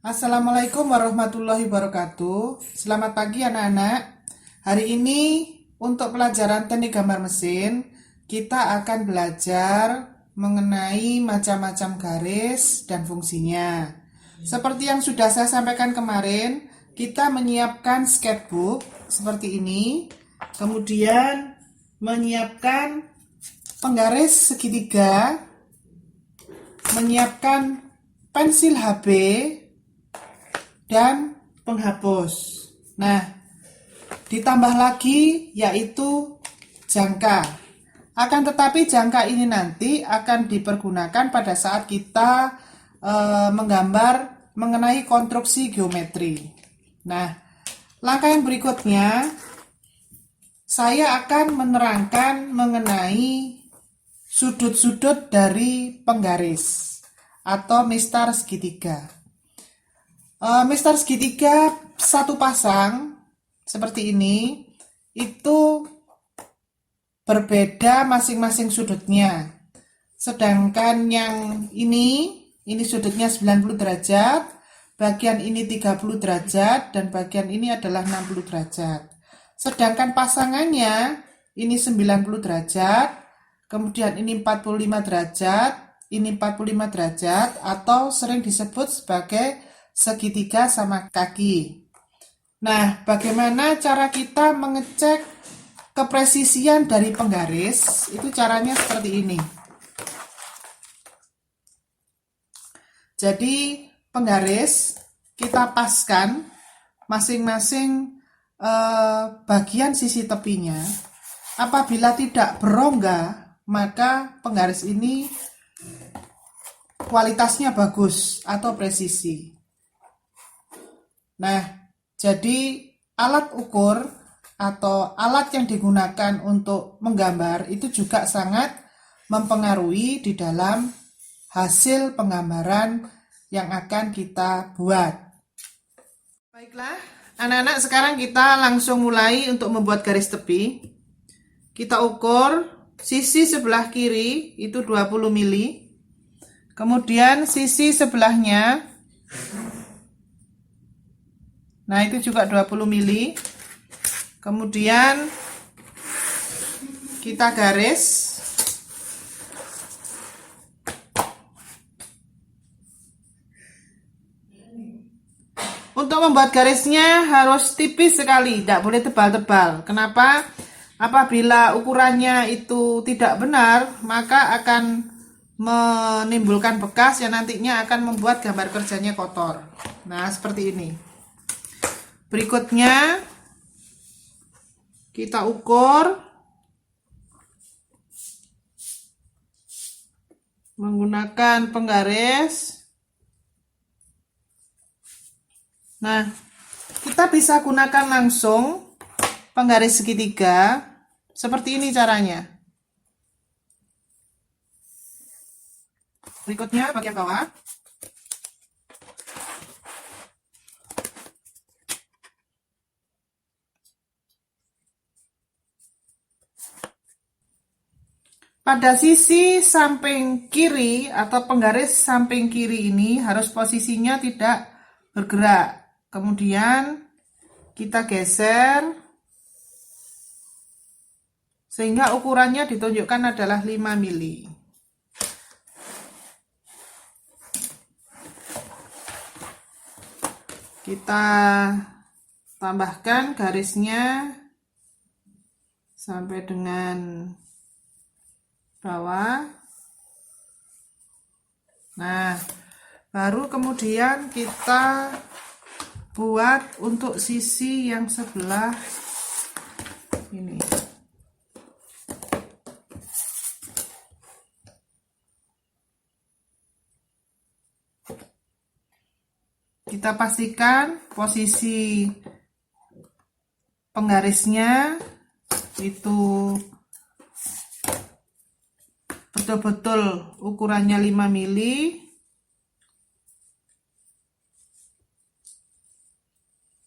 Assalamualaikum warahmatullahi wabarakatuh. Selamat pagi anak-anak. Hari ini untuk pelajaran teknik gambar mesin, kita akan belajar mengenai macam-macam garis dan fungsinya. Seperti yang sudah saya sampaikan kemarin, kita menyiapkan sketchbook seperti ini. Kemudian menyiapkan penggaris segitiga, menyiapkan pensil HB, dan penghapus. Nah, ditambah lagi yaitu jangka. Akan tetapi jangka ini nanti akan dipergunakan pada saat kita menggambar mengenai konstruksi geometri. Nah, langkah yang berikutnya saya akan menerangkan mengenai sudut-sudut dari penggaris atau mistar segitiga. Mistar segitiga satu pasang seperti ini itu berbeda masing-masing sudutnya. Sedangkan yang ini sudutnya 90 derajat, bagian ini 30 derajat, dan bagian ini adalah 60 derajat. Sedangkan pasangannya ini 90 derajat, kemudian ini 45 derajat, ini 45 derajat, atau sering disebut sebagai segitiga sama kaki. Nah, bagaimana cara kita mengecek kepresisian dari penggaris? Itu caranya seperti ini. Jadi, penggaris kita paskan masing-masing bagian sisi tepinya. Apabila tidak berongga, maka penggaris ini kualitasnya bagus atau presisi. Nah, jadi alat ukur atau alat yang digunakan untuk menggambar itu juga sangat mempengaruhi di dalam hasil penggambaran yang akan kita buat. Baiklah, anak-anak, sekarang kita langsung mulai untuk membuat garis tepi. Kita ukur sisi sebelah kiri itu 20 mili. Kemudian sisi sebelahnya, nah itu juga 20 mili. Kemudian kita garis. Untuk membuat garisnya harus tipis sekali, tidak boleh tebal-tebal. Kenapa? Apabila ukurannya itu tidak benar, maka akan menimbulkan bekas yang nantinya akan membuat gambar kerjanya kotor. Nah, seperti ini. Berikutnya kita ukur menggunakan penggaris. Nah, kita bisa gunakan langsung penggaris segitiga. Seperti ini caranya. Berikutnya bagian bawah. Pada sisi samping kiri atau penggaris samping kiri ini harus posisinya tidak bergerak. Kemudian kita geser sehingga ukurannya ditunjukkan adalah 5 mili. Kita tambahkan garisnya sampai dengan bawah. Nah, baru kemudian kita buat untuk sisi yang sebelah ini. Kita pastikan posisi penggarisnya itu betul-betul ukurannya 5 mili.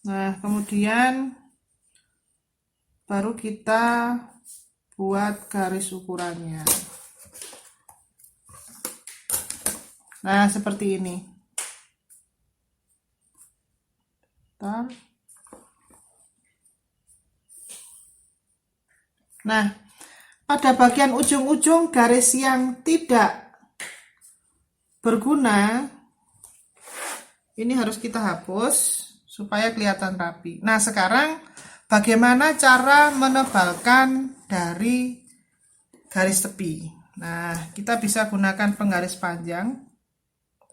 Nah, kemudian baru kita buat garis ukurannya. Nah, seperti ini. Bentar. Nah, pada bagian ujung-ujung garis yang tidak berguna, ini harus kita hapus supaya kelihatan rapi. Nah, sekarang bagaimana cara menebalkan dari garis tepi? Nah, kita bisa gunakan penggaris panjang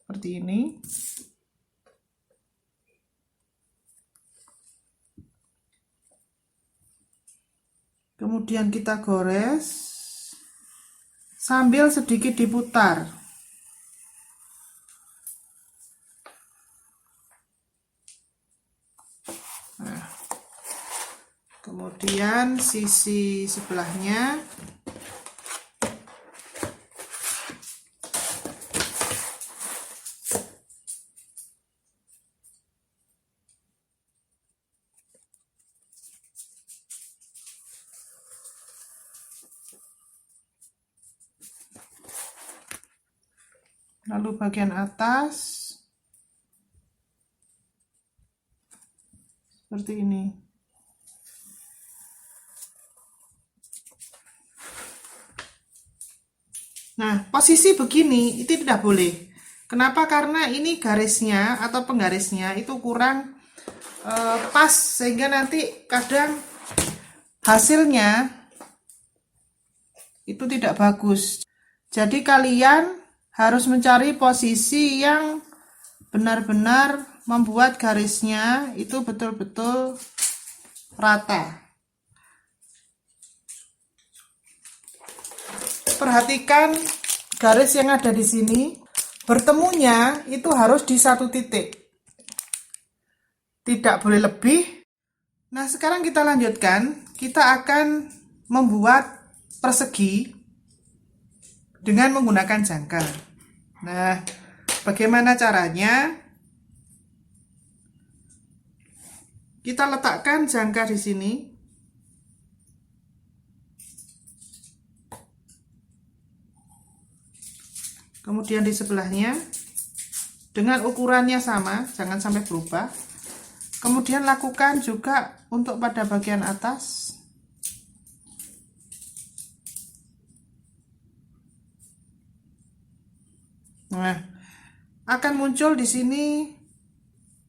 seperti ini. Kemudian kita gores sambil sedikit diputar. Nah, kemudian sisi sebelahnya lalu bagian atas seperti ini. Nah, posisi begini itu tidak boleh. Kenapa? Karena ini garisnya atau penggarisnya itu kurang pas, sehingga nanti kadang hasilnya itu tidak bagus. Jadi kalian harus mencari posisi yang benar-benar membuat garisnya itu betul-betul rata. Perhatikan garis yang ada di sini, bertemunya itu harus di satu titik. Tidak boleh lebih. Nah, sekarang kita lanjutkan. Kita akan membuat persegi dengan menggunakan jangka. Nah, bagaimana caranya? Kita letakkan jangka di sini. Kemudian di sebelahnya dengan ukurannya sama, jangan sampai berubah. Kemudian lakukan juga untuk pada bagian atas. Nah, akan muncul di sini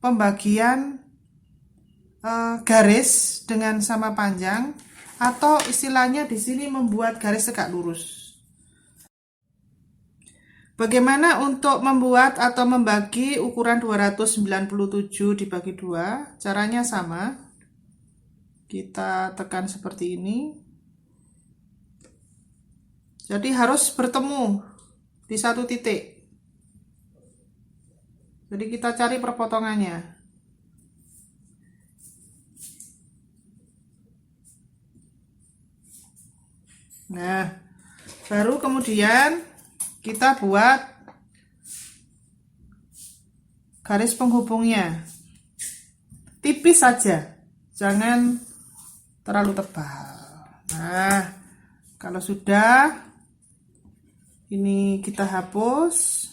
pembagian garis dengan sama panjang, atau istilahnya di sini membuat garis tegak lurus. Bagaimana untuk membuat atau membagi ukuran 297 dibagi 2? Caranya sama. Kita tekan seperti ini. Jadi harus bertemu di satu titik. Jadi kita cari perpotongannya. Nah, baru kemudian kita buat garis penghubungnya. Tipis saja, jangan terlalu tebal. Nah, kalau sudah, ini kita hapus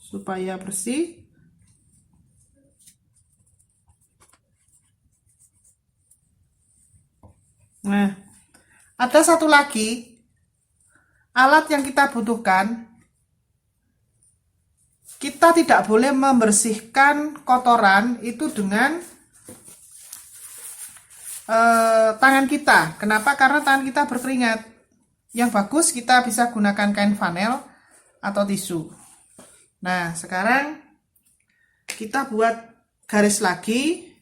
supaya bersih. Nah, ada satu lagi alat yang kita butuhkan. Kita tidak boleh membersihkan kotoran itu dengan tangan kita. Kenapa? Karena tangan kita berkeringat. Yang bagus kita bisa gunakan kain flanel atau tisu. Nah, sekarang kita buat garis lagi.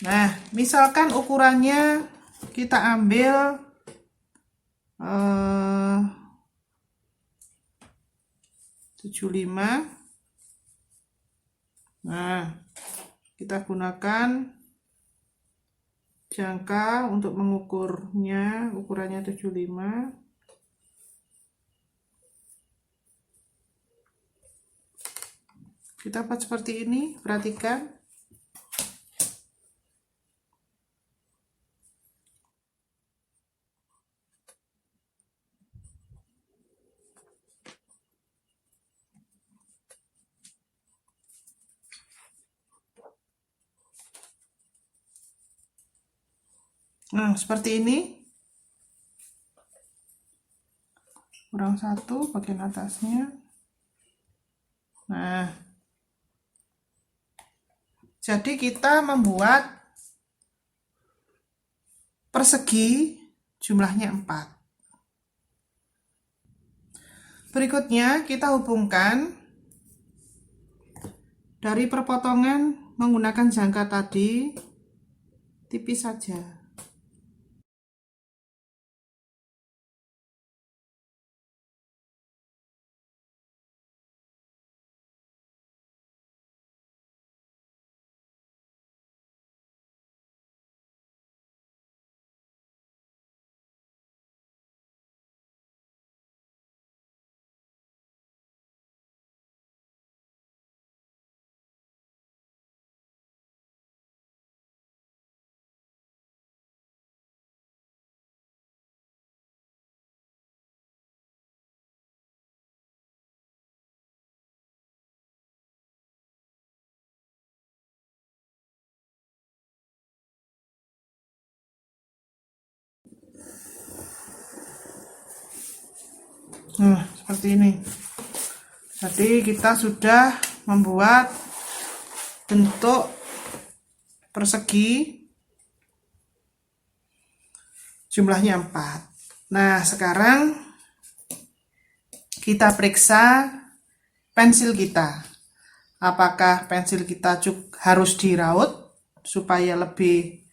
Nah, misalkan ukurannya kita ambil 75. Nah, kita gunakan jangka untuk mengukurnya, ukurannya 75. Kita buat seperti ini, perhatikan. Nah, seperti ini. Kurang 1 bagian atasnya. Nah, jadi kita membuat persegi jumlahnya 4. Berikutnya kita hubungkan dari perpotongan menggunakan jangka tadi, tipis saja. Nah, seperti ini. Jadi kita sudah membuat bentuk persegi jumlahnya 4. Nah, sekarang kita periksa pensil kita. Apakah pensil kita harus diraut supaya lebih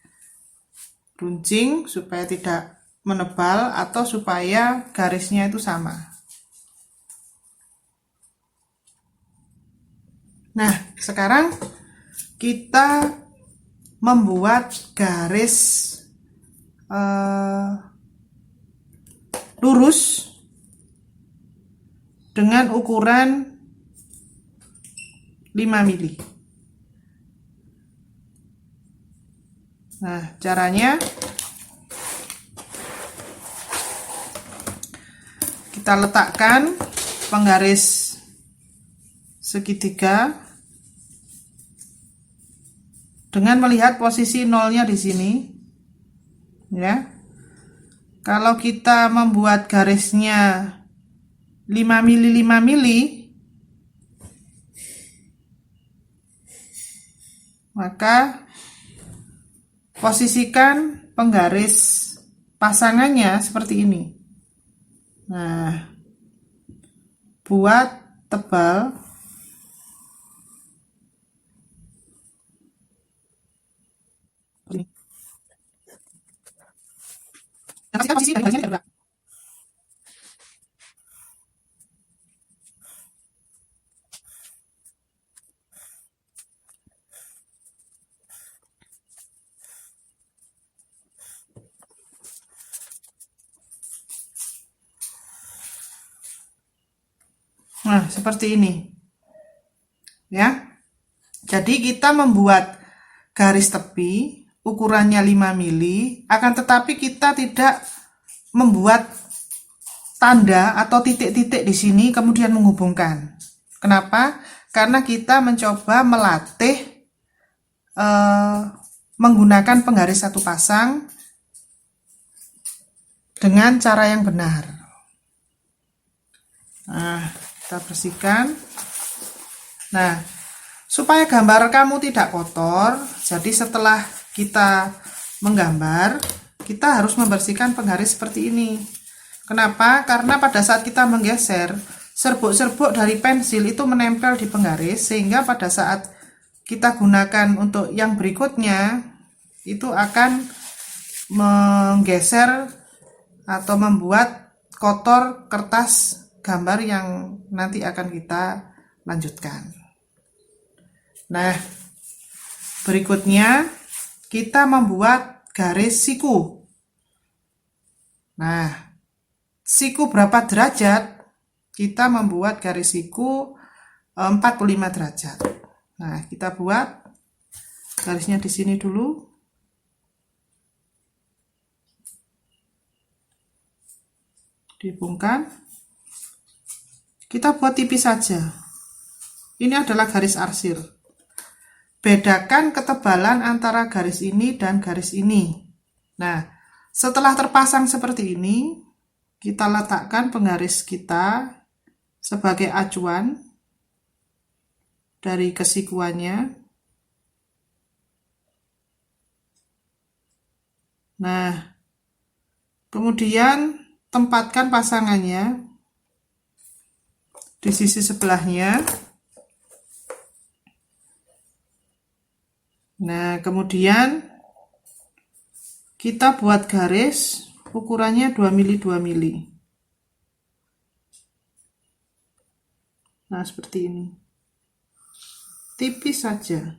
runcing, supaya tidak menebal, atau supaya garisnya itu sama. Nah, sekarang kita membuat garis lurus dengan ukuran 5 mili. Nah, caranya kita letakkan penggaris segitiga dengan melihat posisi nolnya di sini, ya. Kalau kita membuat garisnya 5 mili 5 mili, maka posisikan penggaris pasangannya seperti ini. Nah, buat tebal ini. Pastikan posisi dari garisnya tidak bergerak. Nah, seperti ini. Ya. Jadi kita membuat garis tepi ukurannya 5 mili, akan tetapi kita tidak membuat tanda atau titik-titik di sini kemudian menghubungkan. Kenapa? Karena kita mencoba melatih menggunakan penggaris satu pasang dengan cara yang benar. Nah, kita bersihkan. Nah, supaya gambar kamu tidak kotor, jadi setelah kita menggambar, kita harus membersihkan penggaris seperti ini. Kenapa? Karena pada saat kita menggeser, serbuk-serbuk dari pensil itu menempel di penggaris, sehingga pada saat kita gunakan untuk yang berikutnya, itu akan menggeser atau membuat kotor kertas gambar yang nanti akan kita lanjutkan. Nah, berikutnya kita membuat garis siku. Nah, siku berapa derajat? Kita membuat garis siku 45 derajat. Nah, kita buat garisnya di sini dulu. Dihubungkan. Kita buat tipis saja. Ini adalah garis arsir. Bedakan ketebalan antara garis ini dan garis ini. Nah, setelah terpasang seperti ini, kita letakkan penggaris kita sebagai acuan dari kesikuannya. Nah, kemudian tempatkan pasangannya di sisi sebelahnya. Nah, kemudian kita buat garis ukurannya 2 mili 2 mili. Nah, seperti ini. Tipis saja.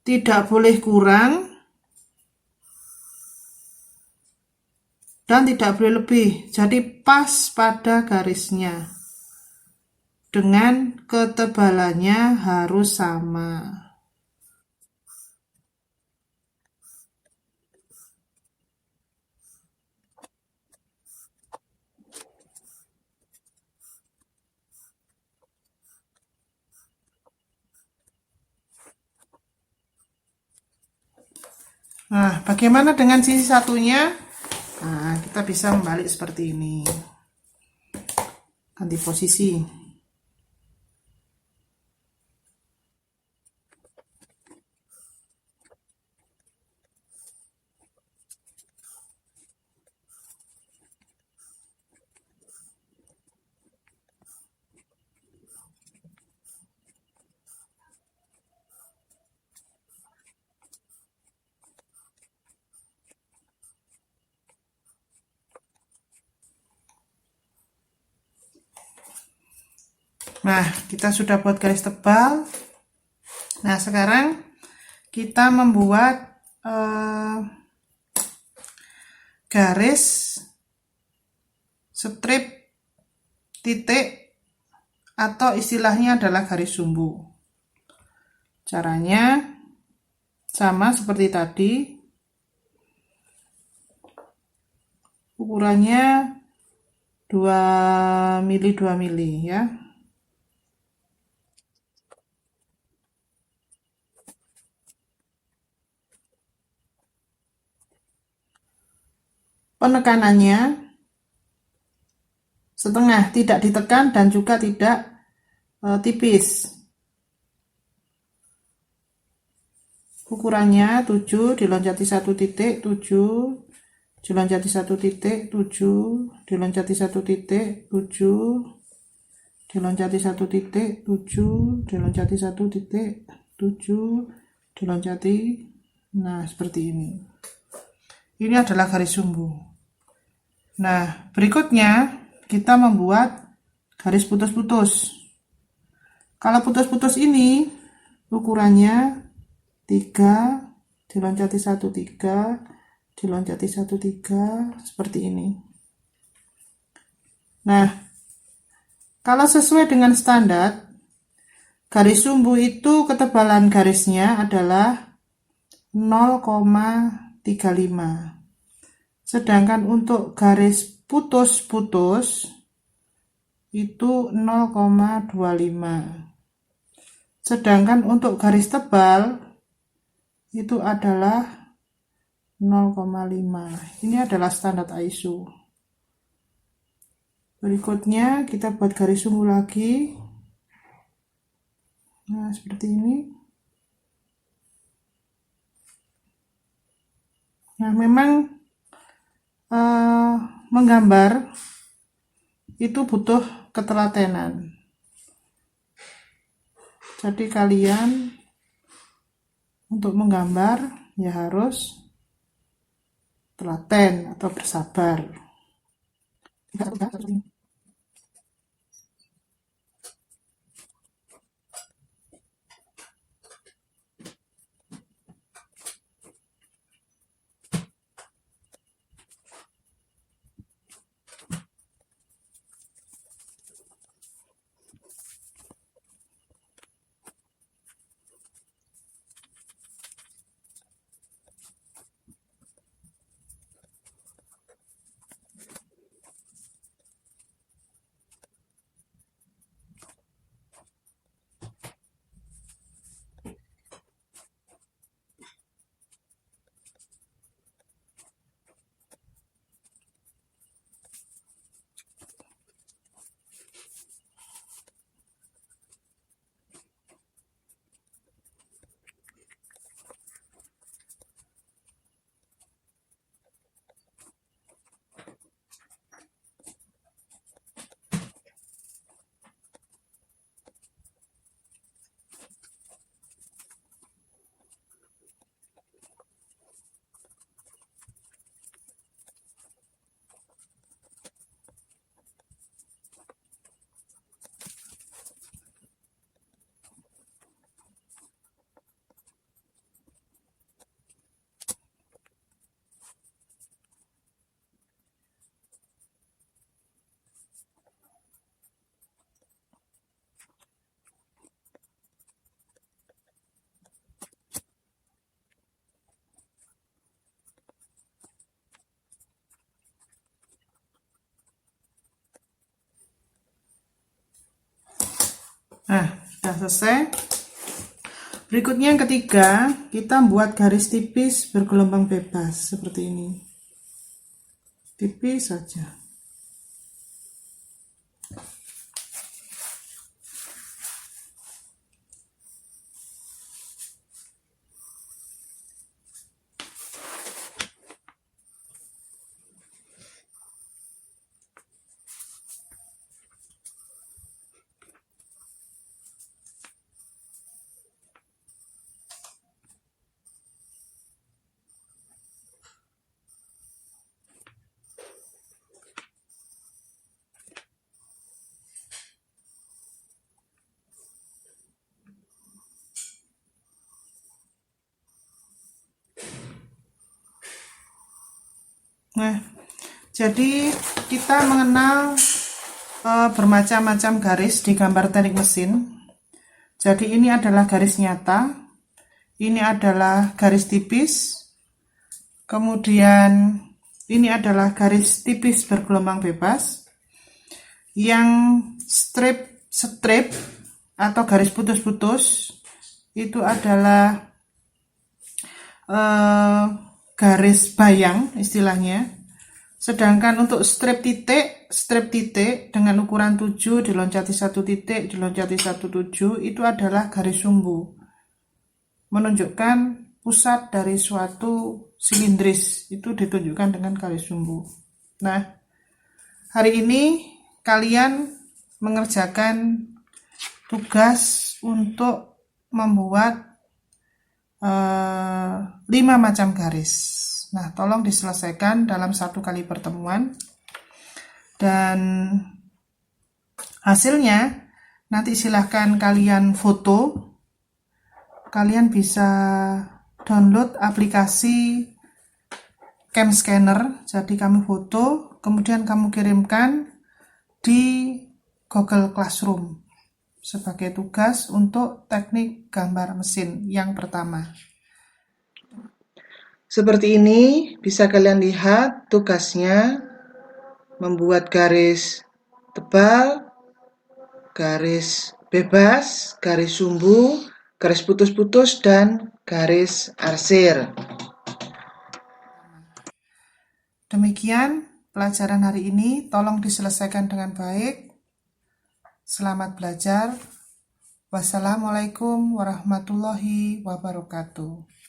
Tidak boleh kurang dan tidak boleh lebih. Jadi pas pada garisnya. Dengan ketebalannya harus sama. Nah, bagaimana dengan sisi satunya? Nah, kita bisa membalik seperti ini. Ganti posisi. Nah, kita sudah buat garis tebal. Nah, sekarang kita membuat garis strip titik atau istilahnya adalah garis sumbu. Caranya sama seperti tadi. Ukurannya 2 mili 2 mili ya. Penekanannya setengah, tidak ditekan dan juga tidak tipis. Ukurannya 7 diloncati 1 titik, 7 diloncati 1 titik, 7 diloncati 1 titik, 7 diloncati 1 titik, 7 diloncati 1 titik, 7 diloncati. Nah, seperti ini. Ini adalah garis sumbu. Nah, berikutnya kita membuat garis putus-putus. Kalau putus-putus ini ukurannya 3 diloncati 1 3 diloncati 1 3 seperti ini. Nah, kalau sesuai dengan standar garis sumbu itu ketebalan garisnya adalah 0,35. Sedangkan untuk garis putus-putus itu 0,25. Sedangkan untuk garis tebal itu adalah 0,5. Ini adalah standar ISO. Berikutnya kita buat garis sumbu lagi. Nah, seperti ini. Nah, memang menggambar itu butuh ketelatenan. Jadi kalian untuk menggambar ya harus telaten atau bersabar. Nah, sudah selesai. Berikutnya yang ketiga, kita buat garis tipis bergelombang bebas seperti ini. Tipis saja. Nah, jadi kita mengenal bermacam-macam garis di gambar teknik mesin. Jadi ini adalah garis nyata, ini adalah garis tipis, kemudian ini adalah garis tipis bergelombang bebas, yang strip atau garis putus-putus itu adalah garis bayang istilahnya. Sedangkan untuk strip titik dengan ukuran 7 diloncati 1 titik diloncati 1 7 itu adalah garis sumbu, menunjukkan pusat dari suatu silindris itu ditunjukkan dengan garis sumbu. Nah, hari ini kalian mengerjakan tugas untuk membuat 5 macam garis. Nah, tolong diselesaikan dalam 1 kali pertemuan. Dan hasilnya nanti silahkan kalian foto. Kalian bisa download aplikasi Cam Scanner. Jadi kamu foto, kemudian kamu kirimkan di Google Classroom sebagai tugas untuk teknik gambar mesin yang pertama. Seperti ini bisa kalian lihat tugasnya, membuat garis tebal, garis bebas, garis sumbu, garis putus-putus, dan garis arsir. Demikian pelajaran hari ini, tolong diselesaikan dengan baik. Selamat belajar. Wassalamualaikum warahmatullahi wabarakatuh.